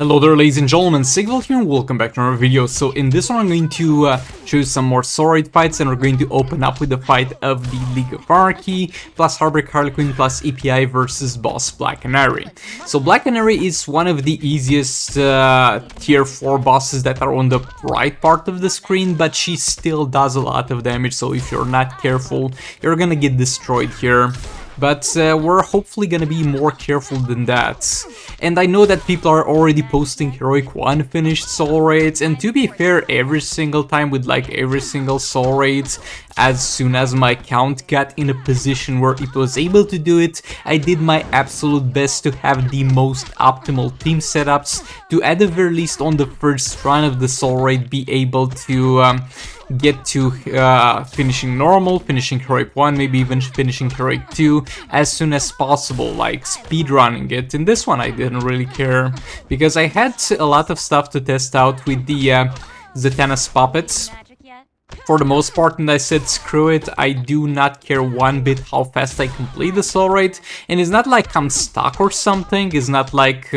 Hello there, ladies and gentlemen, Sigval here and welcome back to another video. So in this one I'm going to show you some more soul raid fights, and we're going to open up with the fight of the League of Anarchy plus Heartbreak Harlequin plus EPI versus boss Black Canary. So Black Canary is one of the easiest tier 4 bosses that are on the right part of the screen, but she still does a lot of damage, so if you're not careful you're gonna get destroyed here. But we're hopefully gonna be more careful than that. And I know that people are already posting Heroic 1 finished soul raids, and to be fair, every single time with like every single soul raid, as soon as my account got in a position where it was able to do it, I did my absolute best to have the most optimal team setups to at the very least on the first run of the soul raid be able to get to finishing normal, finishing Heroic 1, maybe even finishing Heroic 2 as soon as possible, like speedrunning it. In this one I didn't really care, because I had a lot of stuff to test out with the Zatanna's puppets for the most part, and I said screw it, I do not care one bit how fast I complete the soul raid. And it's not like I'm stuck or something, it's not like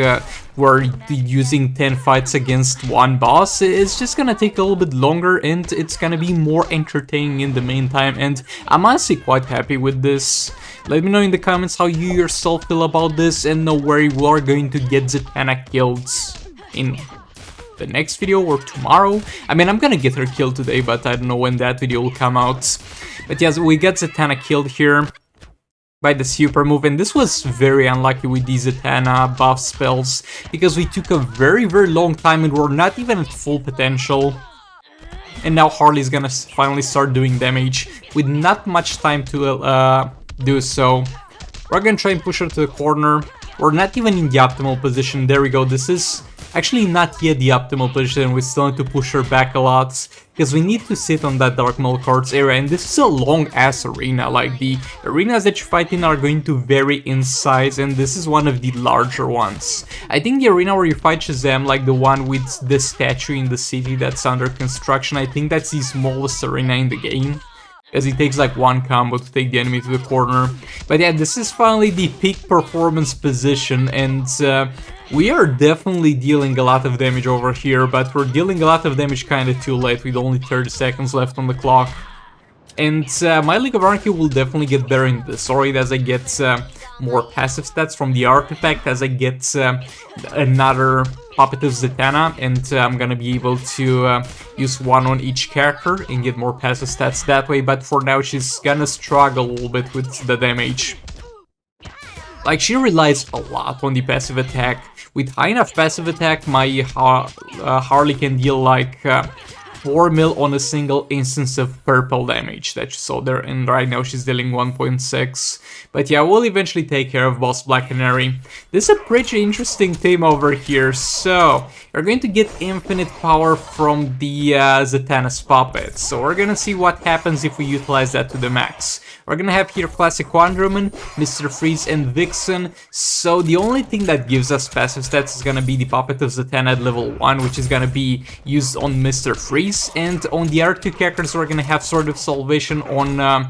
we're using 10 fights against one boss. It's just gonna take a little bit longer and it's gonna be more entertaining in the meantime, and I'm honestly quite happy with this. Let me know in the comments how you yourself feel about this, and know where you are going to get Zatanna killed in the next video or tomorrow. I mean, I'm gonna get her killed today, but I don't know when that video will come out. But yes, we got Zatanna killed here by the super move, and this was very unlucky with these Zatanna buff spells, because we took a very long time and we're not even at full potential. And now Harley's gonna finally start doing damage with not much time to do so. We're gonna try and push her to the corner. We're not even in the optimal position. There we go. This is actually not yet the optimal position. We still need to push her back a lot, because we need to sit on that Dark Maul cards area, and this is a long ass arena. Like, the arenas that you fight in are going to vary in size, and this is one of the larger ones. I think the arena where you fight Shazam, like the one with the statue in the city that's under construction, I think that's the smallest arena in the game, as it takes like one combo to take the enemy to the corner. But yeah, this is finally the peak performance position, and we are definitely dealing a lot of damage over here, but we're dealing a lot of damage kinda too late with only 30 seconds left on the clock. And my League of Anarchy will definitely get better in this raid as I get more passive stats from the artifact, as I get another puppet of Zatanna, and I'm gonna be able to use one on each character and get more passive stats that way. But for now she's gonna struggle a little bit with the damage. Like, she relies a lot on the passive attack. With high enough passive attack, my Harley can deal like 4 mil on a single instance of purple damage that you saw there, and right now she's dealing 1.6. But yeah, we'll eventually take care of boss Black Canary. This is a pretty interesting team over here. So you're going to get infinite power from the Zatanna's puppets, so we're gonna see what happens if we utilize that to the max. We're gonna have here Classic Wonder Woman, Mr. Freeze, and Vixen. So the only thing that gives us passive stats is gonna be the puppet of Zatanna at level 1, which is gonna be used on Mr. Freeze. And on the other two characters, we're gonna have Sword of Salvation on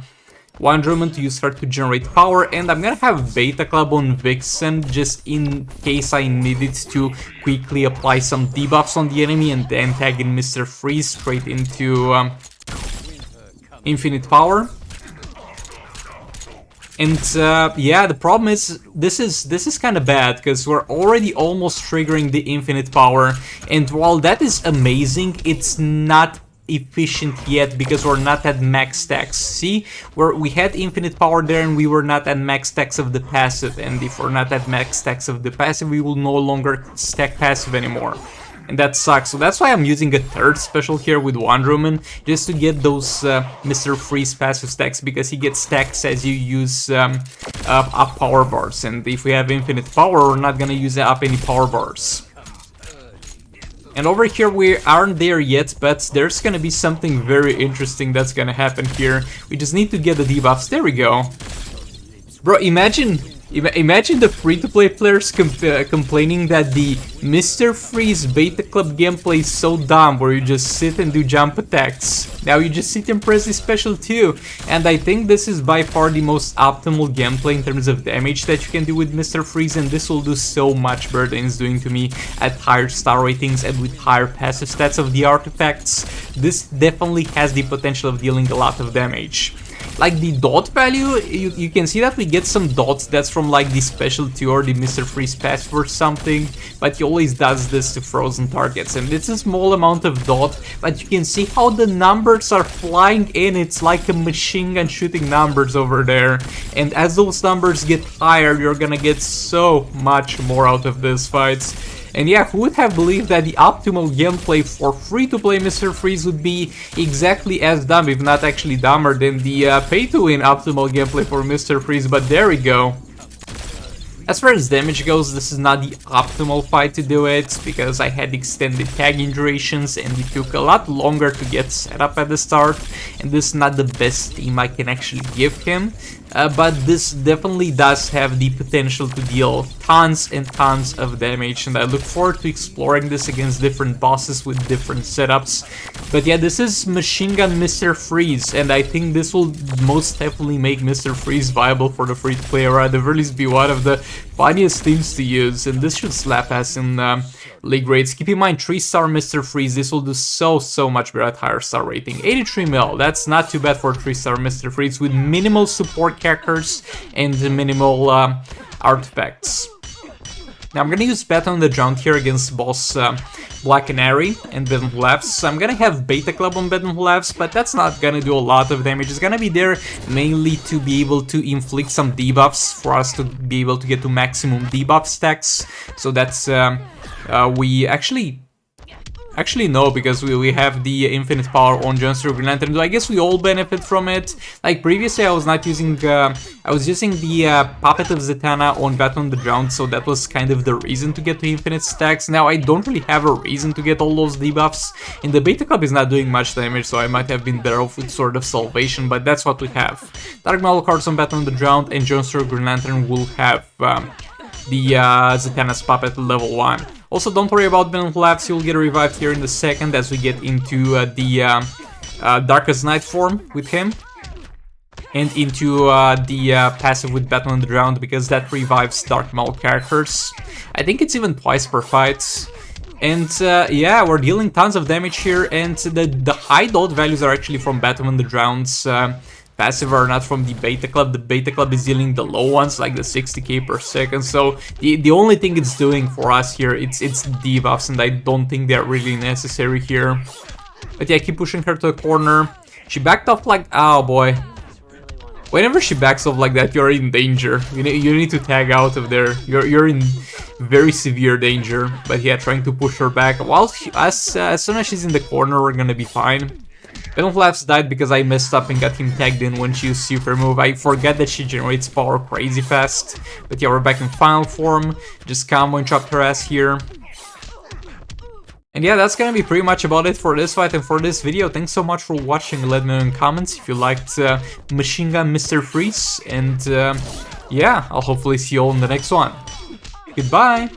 Wonder Woman to use her to generate power, and I'm gonna have Beta Club on Vixen just in case I needed to quickly apply some debuffs on the enemy and then tag in Mr. Freeze straight into infinite power. And yeah, the problem is this is kind of bad, because we're already almost triggering the infinite power, and while that is amazing, it's not efficient yet because we're not at max stacks. See, we had infinite power there and we were not at max stacks of the passive, and if we're not at max stacks of the passive, we will no longer stack passive anymore. And that sucks, so that's why I'm using a third special here with Wonder Woman, just to get those Mr. Freeze passive stacks, because he gets stacks as you use up power bars, and if we have infinite power, we're not gonna use up any power bars. And over here we aren't there yet, but there's gonna be something very interesting that's gonna happen here. We just need to get the debuffs. There we go. Bro, imagine Imagine the free-to-play players complaining that the Mr. Freeze Beta Club gameplay is so dumb, where you just sit and do jump attacks. Now you just sit and press the special 2, and I think this is by far the most optimal gameplay in terms of damage that you can do with Mr. Freeze, and this will do so much better than it's doing to me at higher star ratings and with higher passive stats of the artifacts. This definitely has the potential of dealing a lot of damage. Like the dot value, you can see that we get some dots that's from like the special 2 or the Mr. Freeze passive or something, but he always does this to frozen targets, and it's a small amount of dot, but you can see how the numbers are flying in. It's like a machine gun shooting numbers over there, and as those numbers get higher, you're gonna get so much more out of these fights. And yeah, who would have believed that the optimal gameplay for free-to-play Mr. Freeze would be exactly as dumb, if not actually dumber, than the pay-to-win optimal gameplay for Mr. Freeze, but there we go. As far as damage goes, this is not the optimal fight to do it, because I had extended tagging durations and it took a lot longer to get set up at the start, and this is not the best team I can actually give him. But this definitely does have the potential to deal tons and tons of damage, and I look forward to exploring this against different bosses with different setups. But yeah, this is Machine Gun Mr. Freeze, and I think this will most definitely make Mr. Freeze viable for the free-to-play, or at the very least be one of the funniest themes to use, and this should slap ass in league rates. Keep in mind, 3-star Mr. Freeze, this will do so much better at higher star rating. 83 mil, that's not too bad for 3-star Mr. Freeze with minimal support characters and minimal artifacts. Now I'm gonna use Bat on the Ground here against boss Black Canary and Bed on Laughs. So I'm gonna have Beta Club on Bed on Laughs, but that's not gonna do a lot of damage. It's gonna be there mainly to be able to inflict some debuffs for us to be able to get to maximum debuff stacks. So that's we actually no, because we have the infinite power on Johnster Green Lantern. So I guess we all benefit from it. Like previously I was not using, I was using the Puppet of Zatanna on Bat on the Ground, so that was kind of the reason to get to infinite stacks. Now I don't really have a reason to get all those debuffs, and the Beta Club is not doing much damage, so I might have been better off with Sword of Salvation, but that's what we have. Dark Metal cards on Bat on the Ground, and Johnster Green Lantern will have the Zatanna's Puppet level 1. Also, don't worry about Ben Laughs, you'll get revived here in a second as we get into the Darkest Night form with him. And into the passive with Batman on the Ground, because that revives Dark Maul characters. I think it's even twice per fight. And yeah, we're dealing tons of damage here, and the high dot values are actually from Batman on the Ground's passive, are not from the Beta Club. The Beta Club is dealing the low ones, like the 60k per second, so the only thing it's doing for us here, it's debuffs, and I don't think they're really necessary here. But yeah, keep pushing her to the corner. She backed off like, oh boy. Whenever she backs off like that, you're in danger. You need to tag out of there. You're in very severe danger. But yeah, trying to push her back. While as soon as she's in the corner, we're gonna be fine. Ben Laughs died because I messed up and got him tagged in when she used super move. I forget that she generates power crazy fast. But yeah, we're back in final form. Just combo and chopped her ass here. And yeah, that's gonna be pretty much about it for this fight and for this video. Thanks so much for watching. Let me know in comments if you liked Machine Gun Mr. Freeze. And yeah, I'll hopefully see you all in the next one. Goodbye!